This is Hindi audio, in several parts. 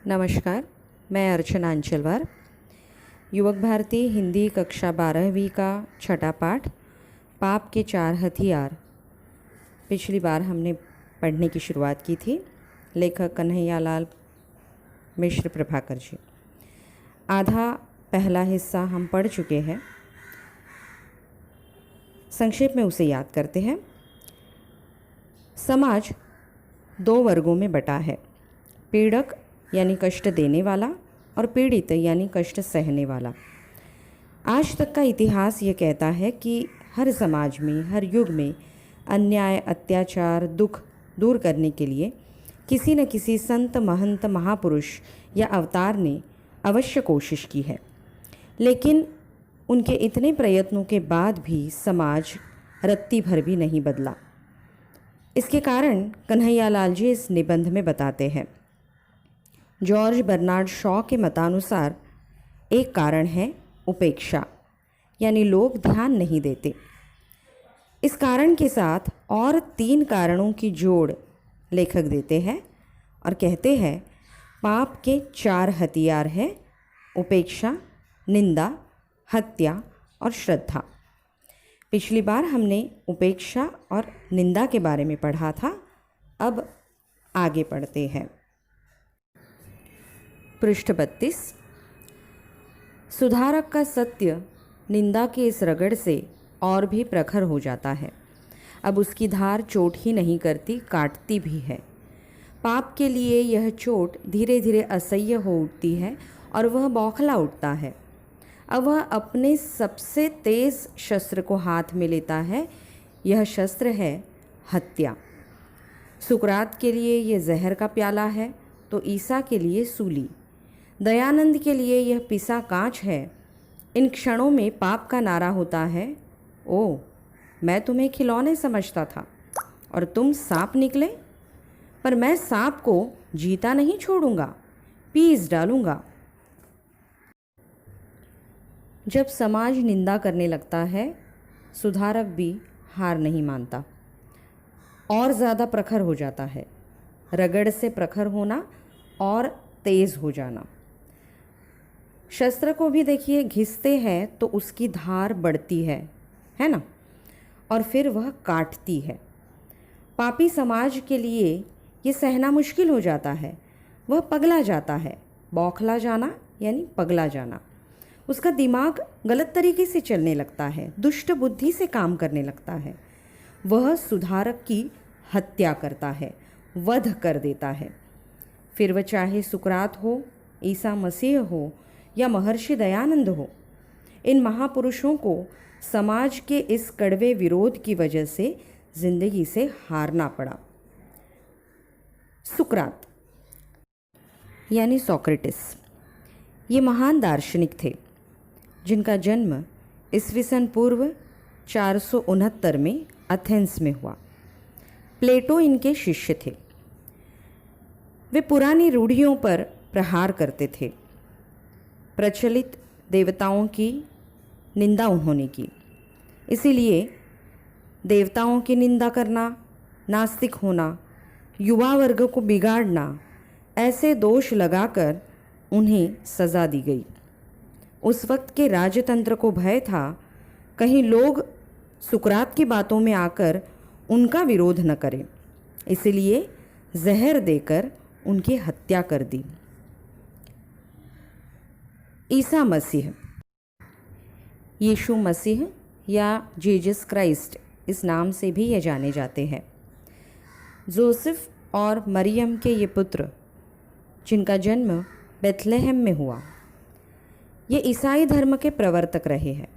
नमस्कार, मैं अर्चना अंचलवार। युवक भारती हिंदी कक्षा 12वीं का छठा पाठ पाप के 4 हथियार पिछली बार हमने पढ़ने की शुरुआत की थी। लेखक कन्हैयालाल मिश्र प्रभाकर जी। आधा पहला हिस्सा हम पढ़ चुके हैं। संक्षेप में उसे याद करते हैं। समाज 2 वर्गों में बटा है, पीड़क यानी कष्ट देने वाला और पीड़ित यानी कष्ट सहने वाला। आज तक का इतिहास ये कहता है कि हर समाज में, हर युग में अन्याय, अत्याचार, दुख दूर करने के लिए किसी न किसी संत, महंत, महापुरुष या अवतार ने अवश्य कोशिश की है। लेकिन उनके इतने प्रयत्नों के बाद भी समाज रत्ती भर भी नहीं बदला। इसके कारण कन्हैयालाल जी इस निबंध में बताते हैं। जॉर्ज बर्नार्ड शॉ के मतानुसार एक कारण है उपेक्षा, यानी लोग ध्यान नहीं देते। इस कारण के साथ और 3 कारणों की जोड़ लेखक देते हैं और कहते हैं पाप के 4 हथियार हैं उपेक्षा, निंदा, हत्या और श्रद्धा। पिछली बार हमने उपेक्षा और निंदा के बारे में पढ़ा था। अब आगे पढ़ते हैं। पृष्ठ 32। सुधारक का सत्य निंदा के इस रगड़ से और भी प्रखर हो जाता है। अब उसकी धार चोट ही नहीं करती, काटती भी है। पाप के लिए यह चोट धीरे धीरे असह्य हो उठती है और वह बौखला उठता है। अब वह अपने सबसे तेज शस्त्र को हाथ में लेता है। यह शस्त्र है हत्या। सुकरात के लिए यह जहर का प्याला है तो ईसा के लिए सूली। दयानंद के लिए यह पिसा कांच है। इन क्षणों में पाप का नारा होता है, ओ मैं तुम्हें खिलौने समझता था और तुम सांप निकले, पर मैं सांप को जीता नहीं छोड़ूंगा, पीस डालूंगा। जब समाज निंदा करने लगता है, सुधारक भी हार नहीं मानता, और ज़्यादा प्रखर हो जाता है। रगड़ से प्रखर होना और तेज हो जाना। शस्त्र को भी देखिए, घिसते हैं तो उसकी धार बढ़ती है ना, और फिर वह काटती है। पापी समाज के लिए ये सहना मुश्किल हो जाता है। वह पगला जाता है। बौखला जाना यानी पगला जाना। उसका दिमाग गलत तरीके से चलने लगता है, दुष्ट बुद्धि से काम करने लगता है। वह सुधारक की हत्या करता है, वध कर देता है। फिर वह चाहे सुकरात हो, ईसा मसीह हो या महर्षि दयानंद हो, इन महापुरुषों को समाज के इस कड़वे विरोध की वजह से जिंदगी से हारना पड़ा। सुकरात यानी सोक्रेटिस, ये महान दार्शनिक थे जिनका जन्म ईस्वीसन पूर्व 469 में एथेंस में हुआ। प्लेटो इनके शिष्य थे। वे पुरानी रूढ़ियों पर प्रहार करते थे। प्रचलित देवताओं की निंदा उन्होंने की। इसीलिए देवताओं की निंदा करना, नास्तिक होना, युवा वर्ग को बिगाड़ना, ऐसे दोष लगाकर उन्हें सज़ा दी गई। उस वक्त के राजतंत्र को भय था कहीं लोग सुकरात की बातों में आकर उनका विरोध न करें, इसलिए जहर देकर उनकी हत्या कर दी। ईसा मसीह, यीशु मसीह या जीसस क्राइस्ट, इस नाम से भी ये जाने जाते हैं। जोसेफ और मरियम के ये पुत्र, जिनका जन्म बेथलेहम में हुआ, ये ईसाई धर्म के प्रवर्तक रहे हैं।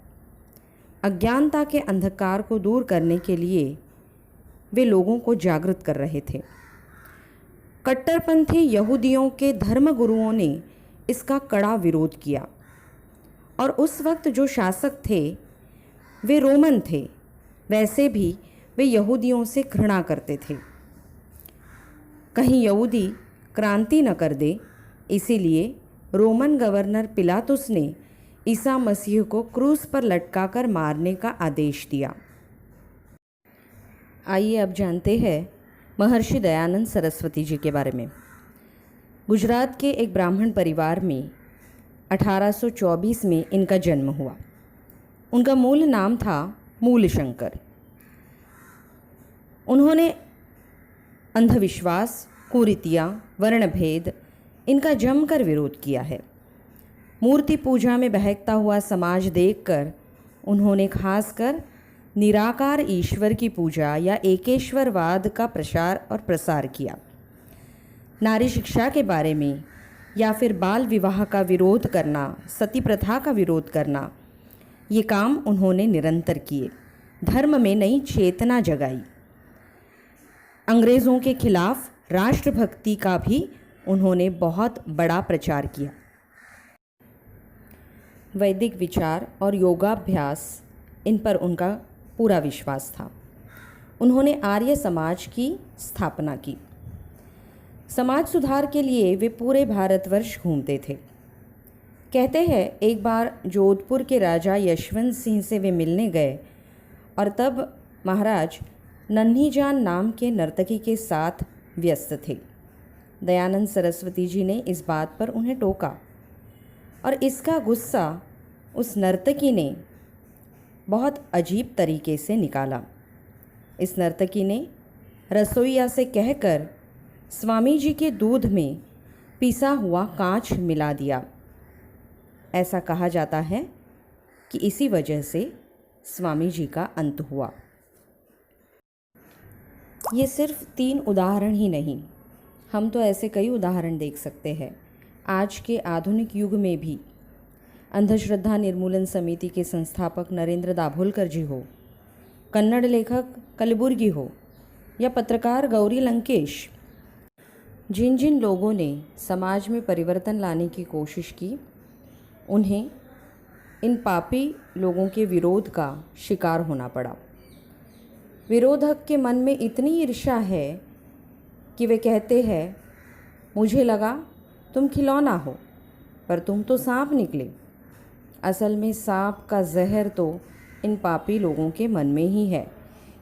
अज्ञानता के अंधकार को दूर करने के लिए वे लोगों को जागृत कर रहे थे। कट्टरपंथी यहूदियों के धर्मगुरुओं ने इसका कड़ा विरोध किया और उस वक्त जो शासक थे वे रोमन थे। वैसे भी वे यहूदियों से घृणा करते थे। कहीं यहूदी क्रांति न कर दे, इसीलिए रोमन गवर्नर पिलातुस ने ईसा मसीह को क्रूस पर लटकाकर मारने का आदेश दिया। आइए अब जानते हैं महर्षि दयानंद सरस्वती जी के बारे में। गुजरात के एक ब्राह्मण परिवार में 1824 में इनका जन्म हुआ। उनका मूल नाम था मूलशंकर। उन्होंने अंधविश्वास, कुरीतियाँ, वर्णभेद इनका जमकर विरोध किया है। मूर्ति पूजा में बहकता हुआ समाज देखकर उन्होंने खासकर निराकार ईश्वर की पूजा या एकेश्वरवाद का प्रचार और प्रसार किया। नारी शिक्षा के बारे में या फिर बाल विवाह का विरोध करना, सती प्रथा का विरोध करना, ये काम उन्होंने निरंतर किए। धर्म में नई चेतना जगाई। अंग्रेज़ों के खिलाफ राष्ट्रभक्ति का भी उन्होंने बहुत बड़ा प्रचार किया। वैदिक विचार और योगाभ्यास इन पर उनका पूरा विश्वास था। उन्होंने आर्य समाज की स्थापना की। समाज सुधार के लिए वे पूरे भारतवर्ष घूमते थे। कहते हैं एक बार जोधपुर के राजा यशवंत सिंह से वे मिलने गए और तब महाराज नन्हीजान नाम के नर्तकी के साथ व्यस्त थे। दयानंद सरस्वती जी ने इस बात पर उन्हें टोका और इसका गुस्सा उस नर्तकी ने बहुत अजीब तरीके से निकाला। इस नर्तकी ने रसोइया से कहकर स्वामी जी के दूध में पिसा हुआ कांच मिला दिया। ऐसा कहा जाता है कि इसी वजह से स्वामी जी का अंत हुआ। ये सिर्फ 3 उदाहरण ही नहीं, हम तो ऐसे कई उदाहरण देख सकते हैं। आज के आधुनिक युग में भी अंधश्रद्धा निर्मूलन समिति के संस्थापक नरेंद्र दाभोलकर जी हो, कन्नड़ लेखक कलबुर्गी हो या पत्रकार गौरी लंकेश, जिन जिन लोगों ने समाज में परिवर्तन लाने की कोशिश की, उन्हें इन पापी लोगों के विरोध का शिकार होना पड़ा। विरोधक के मन में इतनी ईर्ष्या है कि वे कहते हैं, मुझे लगा तुम खिलौना हो पर तुम तो सांप निकले। असल में सांप का जहर तो इन पापी लोगों के मन में ही है,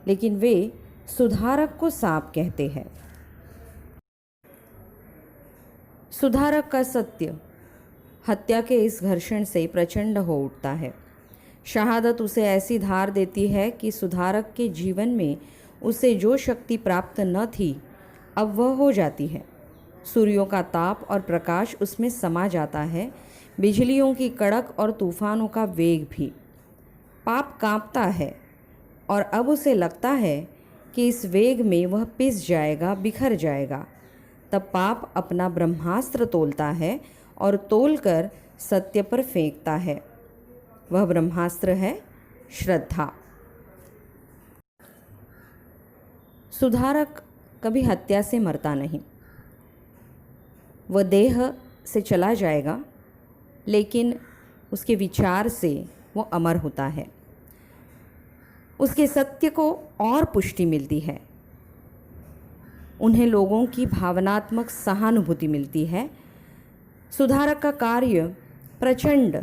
लेकिन वे सुधारक को सांप कहते हैं। सुधारक का सत्य हत्या के इस घर्षण से प्रचंड हो उठता है। शहादत उसे ऐसी धार देती है कि सुधारक के जीवन में उसे जो शक्ति प्राप्त न थी, अब वह हो जाती है। सूर्यों का ताप और प्रकाश उसमें समा जाता है, बिजलियों की कड़क और तूफानों का वेग भी। पाप कांपता है और अब उसे लगता है कि इस वेग में वह पिस जाएगा, बिखर जाएगा। तब पाप अपना ब्रह्मास्त्र तोलता है और तोलकर सत्य पर फेंकता है। वह ब्रह्मास्त्र है श्रद्धा। सुधारक कभी हत्या से मरता नहीं। वह देह से चला जाएगा, लेकिन उसके विचार से वो अमर होता है। उसके सत्य को और पुष्टि मिलती है। उन्हें लोगों की भावनात्मक सहानुभूति मिलती है। सुधारक का कार्य प्रचंड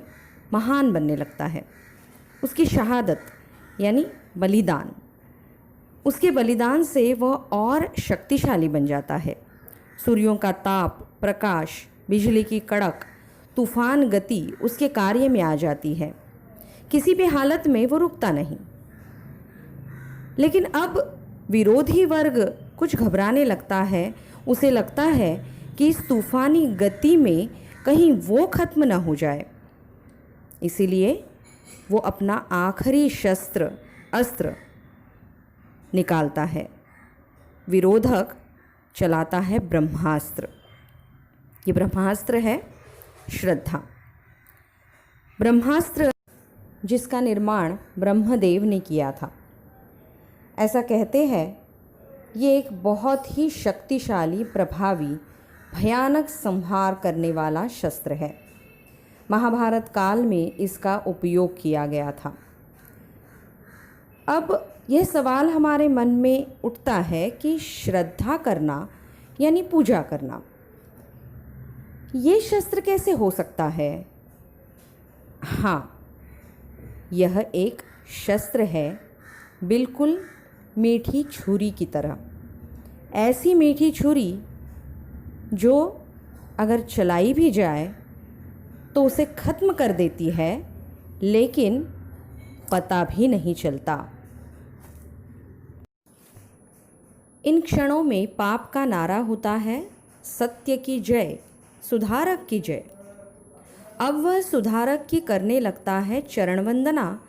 महान बनने लगता है। उसकी शहादत यानी बलिदान, उसके बलिदान से वह और शक्तिशाली बन जाता है। सूर्यों का ताप, प्रकाश, बिजली की कड़क, तूफान गति उसके कार्य में आ जाती है। किसी भी हालत में वो रुकता नहीं। लेकिन अब विरोधी वर्ग कुछ घबराने लगता है। उसे लगता है कि इस तूफानी गति में कहीं वो खत्म न हो जाए। इसीलिए वो अपना आखिरी अस्त्र निकालता है। विरोधक चलाता है ब्रह्मास्त्र। ये ब्रह्मास्त्र है श्रद्धा। ब्रह्मास्त्र जिसका निर्माण ब्रह्मदेव ने किया था। ऐसा कहते हैं ये एक बहुत ही शक्तिशाली, प्रभावी, भयानक संहार करने वाला शस्त्र है। महाभारत काल में इसका उपयोग किया गया था। अब यह सवाल हमारे मन में उठता है कि श्रद्धा करना यानी पूजा करना, ये शस्त्र कैसे हो सकता है? हाँ, यह एक शस्त्र है, बिल्कुल मीठी छुरी की तरह। ऐसी मीठी छुरी जो अगर चलाई भी जाए तो उसे ख़त्म कर देती है, लेकिन पता भी नहीं चलता। इन क्षणों में पाप का नारा होता है, सत्य की जय, सुधारक की जय। अब वह सुधारक की करने लगता है चरण वंदना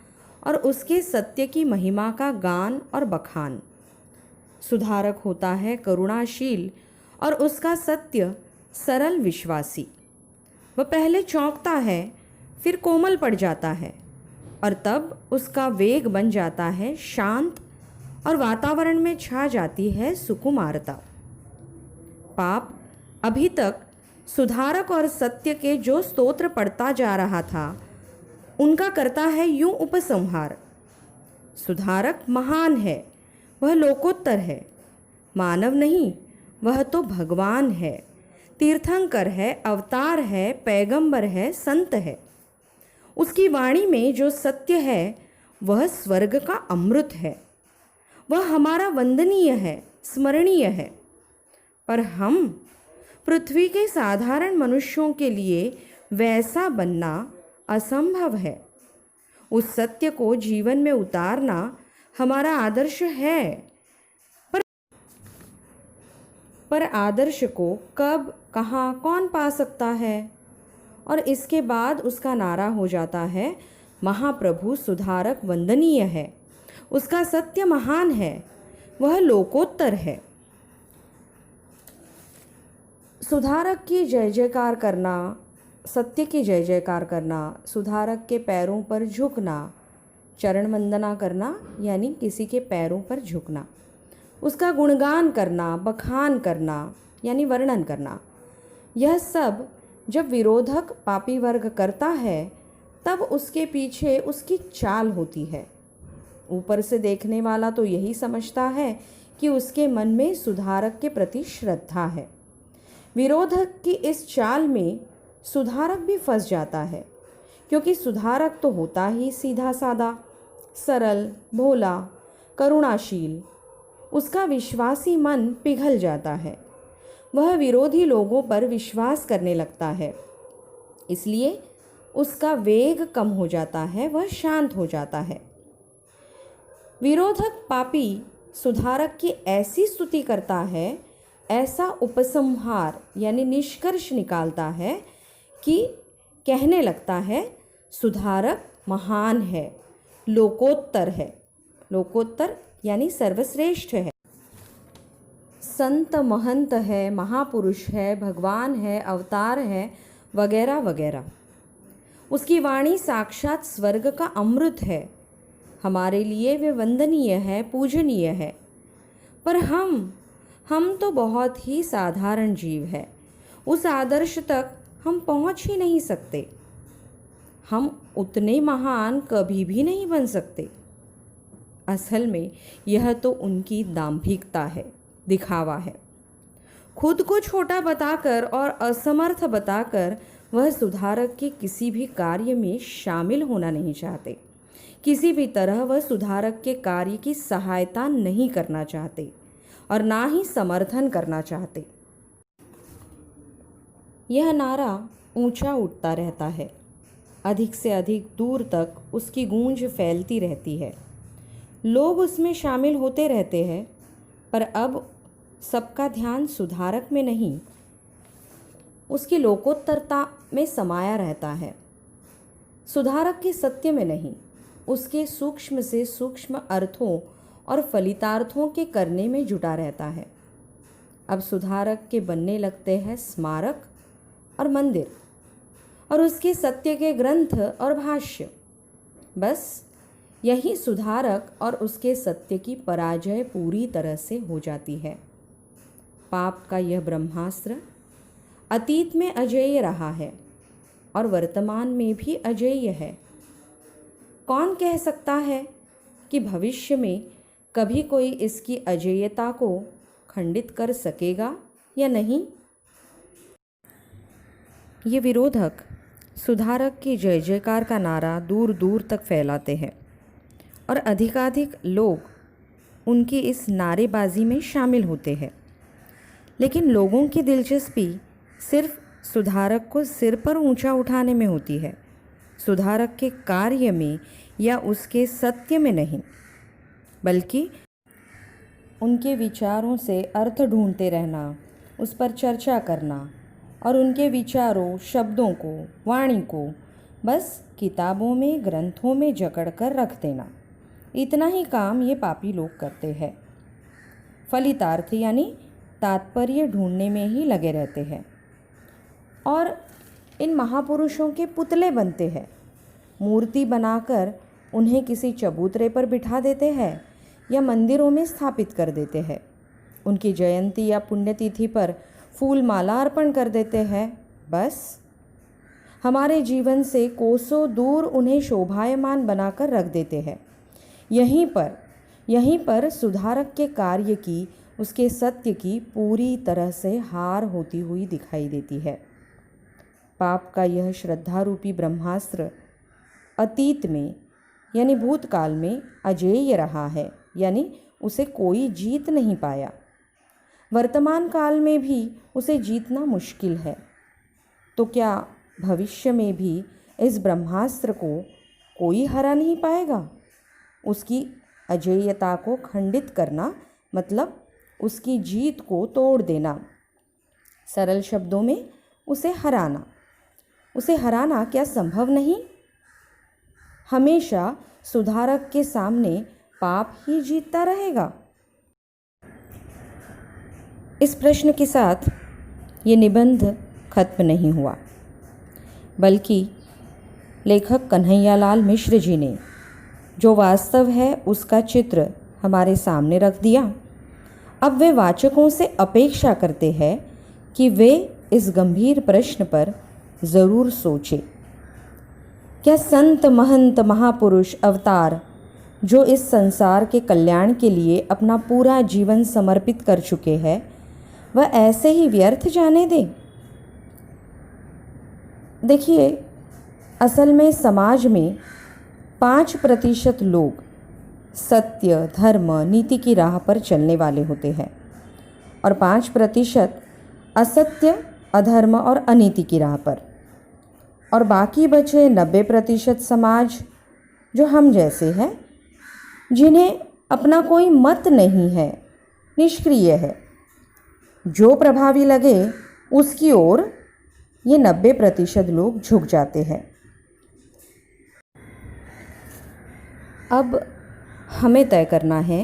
और उसके सत्य की महिमा का गान और बखान। सुधारक होता है करुणाशील और उसका सत्य सरल विश्वासी। वह पहले चौंकता है, फिर कोमल पड़ जाता है और तब उसका वेग बन जाता है शांत और वातावरण में छा जाती है सुकुमारता। पाप अभी तक सुधारक और सत्य के जो स्तोत्र पढ़ता जा रहा था, उनका करता है यूं उपसंहार। सुधारक महान है, वह लोकोत्तर है, मानव नहीं, वह तो भगवान है, तीर्थंकर है, अवतार है, पैगंबर है, संत है। उसकी वाणी में जो सत्य है वह स्वर्ग का अमृत है, वह हमारा वंदनीय है, स्मरणीय है। पर हम पृथ्वी के साधारण मनुष्यों के लिए वैसा बनना असंभव है। उस सत्य को जीवन में उतारना हमारा आदर्श है, पर आदर्श को कब, कहाँ, कौन पा सकता है? और इसके बाद उसका नारा हो जाता है, महाप्रभु सुधारक वंदनीय है, उसका सत्य महान है, वह लोकोत्तर है। सुधारक की जय जयकार करना, सत्य की जय जयकार करना, सुधारक के पैरों पर झुकना, चरण वंदना करना यानी किसी के पैरों पर झुकना, उसका गुणगान करना, बखान करना यानी वर्णन करना, यह सब जब विरोधक पापी वर्ग करता है तब उसके पीछे उसकी चाल होती है। ऊपर से देखने वाला तो यही समझता है कि उसके मन में सुधारक के प्रति श्रद्धा है। विरोधक की इस चाल में सुधारक भी फंस जाता है, क्योंकि सुधारक तो होता ही सीधा साधा, सरल, भोला, करुणाशील। उसका विश्वासी मन पिघल जाता है, वह विरोधी लोगों पर विश्वास करने लगता है, इसलिए उसका वेग कम हो जाता है, वह शांत हो जाता है। विरोधक पापी सुधारक की ऐसी स्तुति करता है, ऐसा उपसंहार यानी निष्कर्ष निकालता है कि कहने लगता है, सुधारक महान है, लोकोत्तर है। लोकोत्तर यानी सर्वश्रेष्ठ है, संत महंत है, महापुरुष है, भगवान है, अवतार है, वगैरह वगैरह। उसकी वाणी साक्षात स्वर्ग का अमृत है, हमारे लिए वे वंदनीय है, पूजनीय है। पर हम तो बहुत ही साधारण जीव है, उस आदर्श तक हम पहुंच ही नहीं सकते। हम उतने महान कभी भी नहीं बन सकते। असल में यह तो उनकी दांभिकता है, दिखावा है। खुद को छोटा बताकर और असमर्थ बताकर वह सुधारक के किसी भी कार्य में शामिल होना नहीं चाहते। किसी भी तरह वह सुधारक के कार्य की सहायता नहीं करना चाहते और ना ही समर्थन करना चाहते। यह नारा ऊंचा उठता रहता है, अधिक से अधिक दूर तक उसकी गूंज फैलती रहती है। लोग उसमें शामिल होते रहते हैं, पर अब सबका ध्यान सुधारक में नहीं, उसकी लोकोत्तरता में समाया रहता है। सुधारक के सत्य में नहीं, उसके सूक्ष्म से सूक्ष्म अर्थों और फलितार्थों के करने में जुटा रहता है। अब सुधारक के बनने लगते हैं स्मारक और मंदिर और उसके सत्य के ग्रंथ और भाष्य। बस यही सुधारक और उसके सत्य की पराजय पूरी तरह से हो जाती है। पाप का यह ब्रह्मास्त्र अतीत में अजेय रहा है और वर्तमान में भी अजेय है। कौन कह सकता है कि भविष्य में कभी कोई इसकी अजेयता को खंडित कर सकेगा या नहीं? ये विरोधक सुधारक की जय जयकार का नारा दूर दूर तक फैलाते हैं और अधिकाधिक लोग उनकी इस नारेबाजी में शामिल होते हैं। लेकिन लोगों की दिलचस्पी सिर्फ सुधारक को सिर पर ऊंचा उठाने में होती है, सुधारक के कार्य में या उसके सत्य में नहीं, बल्कि उनके विचारों से अर्थ ढूंढते रहना, उस पर चर्चा करना और उनके विचारों, शब्दों को, वाणी को बस किताबों में, ग्रंथों में जकड़ कर रख देना। इतना ही काम ये पापी लोग करते हैं। फलितार्थ यानी तात्पर्य ढूंढने में ही लगे रहते हैं और इन महापुरुषों के पुतले बनते हैं। मूर्ति बनाकर उन्हें किसी चबूतरे पर बिठा देते हैं या मंदिरों में स्थापित कर देते हैं। उनकी जयंती या पुण्यतिथि पर फूल माला अर्पण कर देते हैं। बस हमारे जीवन से कोसों दूर उन्हें शोभायमान बनाकर रख देते हैं। यहीं पर सुधारक के कार्य की, उसके सत्य की पूरी तरह से हार होती हुई दिखाई देती है। पाप का यह श्रद्धारूपी ब्रह्मास्त्र अतीत में यानी भूतकाल में अजेय रहा है, यानी उसे कोई जीत नहीं पाया। वर्तमान काल में भी उसे जीतना मुश्किल है, तो क्या भविष्य में भी इस ब्रह्मास्त्र को कोई हरा नहीं पाएगा? उसकी अजेयता को खंडित करना मतलब उसकी जीत को तोड़ देना। सरल शब्दों में उसे हराना। उसे हराना क्या संभव नहीं? हमेशा सुधारक के सामने पाप ही जीतता रहेगा। इस प्रश्न के साथ ये निबंध खत्म नहीं हुआ, बल्कि लेखक कन्हैयालाल मिश्र जी ने जो वास्तव है उसका चित्र हमारे सामने रख दिया। अब वे वाचकों से अपेक्षा करते हैं कि वे इस गंभीर प्रश्न पर ज़रूर सोचें। क्या संत, महंत, महापुरुष, अवतार जो इस संसार के कल्याण के लिए अपना पूरा जीवन समर्पित कर चुके हैं, वह ऐसे ही व्यर्थ जाने दें? देखिए, असल में समाज में 5% लोग सत्य, धर्म, नीति की राह पर चलने वाले होते हैं और 5% असत्य, अधर्म और अनीति की राह पर, और बाकी बचे 90% समाज जो हम जैसे हैं, जिन्हें अपना कोई मत नहीं है, निष्क्रिय है। जो प्रभावी लगे उसकी ओर ये 90% लोग झुक जाते हैं। अब हमें तय करना है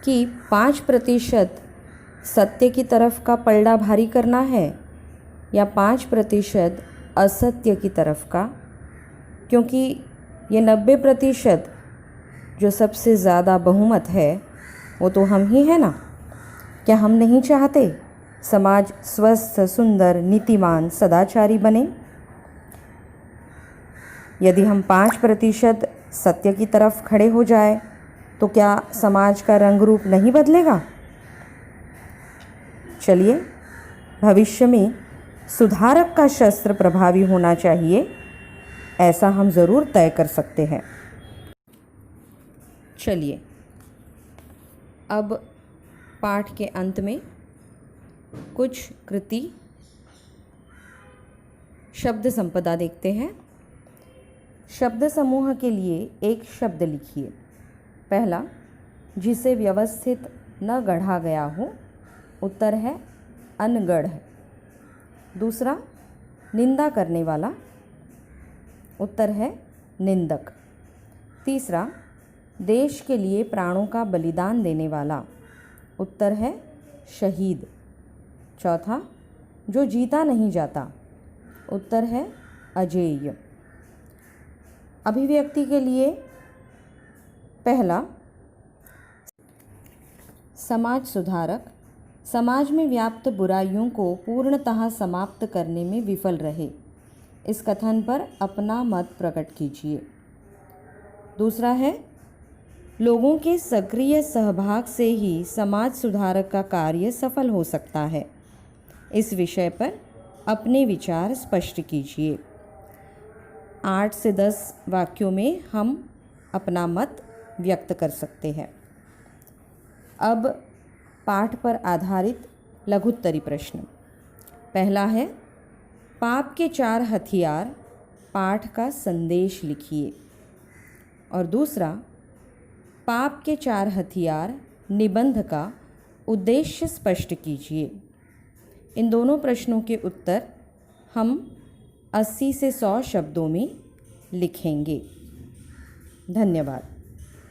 कि 5% सत्य की तरफ का पलड़ा भारी करना है या 5% असत्य की तरफ का, क्योंकि ये 90% जो सबसे ज़्यादा बहुमत है वो तो हम ही हैं ना। क्या हम नहीं चाहते समाज स्वस्थ, सुंदर, नीतिमान, सदाचारी बने? यदि हम 5% सत्य की तरफ खड़े हो जाए तो क्या समाज का रंग रूप नहीं बदलेगा? चलिए, भविष्य में सुधारक का शस्त्र प्रभावी होना चाहिए, ऐसा हम ज़रूर तय कर सकते हैं। चलिए, अब पाठ के अंत में कुछ कृति शब्द संपदा देखते हैं। शब्द समूह के लिए एक शब्द लिखिए। पहला, जिसे व्यवस्थित न गढ़ा गया हो, उत्तर है अनगढ़। दूसरा, निंदा करने वाला, उत्तर है निंदक। तीसरा, देश के लिए प्राणों का बलिदान देने वाला, उत्तर है शहीद। चौथा, जो जीता नहीं जाता, उत्तर है अजेय। अभिव्यक्ति के लिए पहला, समाज सुधारक समाज में व्याप्त बुराइयों को पूर्णतः समाप्त करने में विफल रहे। इस कथन पर अपना मत प्रकट कीजिए। दूसरा है, लोगों के सक्रिय सहभाग से ही समाज सुधारक का कार्य सफल हो सकता है। इस विषय पर अपने विचार स्पष्ट कीजिए। 8 से 10 वाक्यों में हम अपना मत व्यक्त कर सकते हैं। अब पाठ पर आधारित लघुत्तरी प्रश्न। पहला है, पाप के 4 हथियार पाठ का संदेश लिखिए। और दूसरा, पाप के 4 हथियार निबंध का उद्देश्य स्पष्ट कीजिए। इन दोनों प्रश्नों के उत्तर हम 80 से 100 शब्दों में लिखेंगे। धन्यवाद।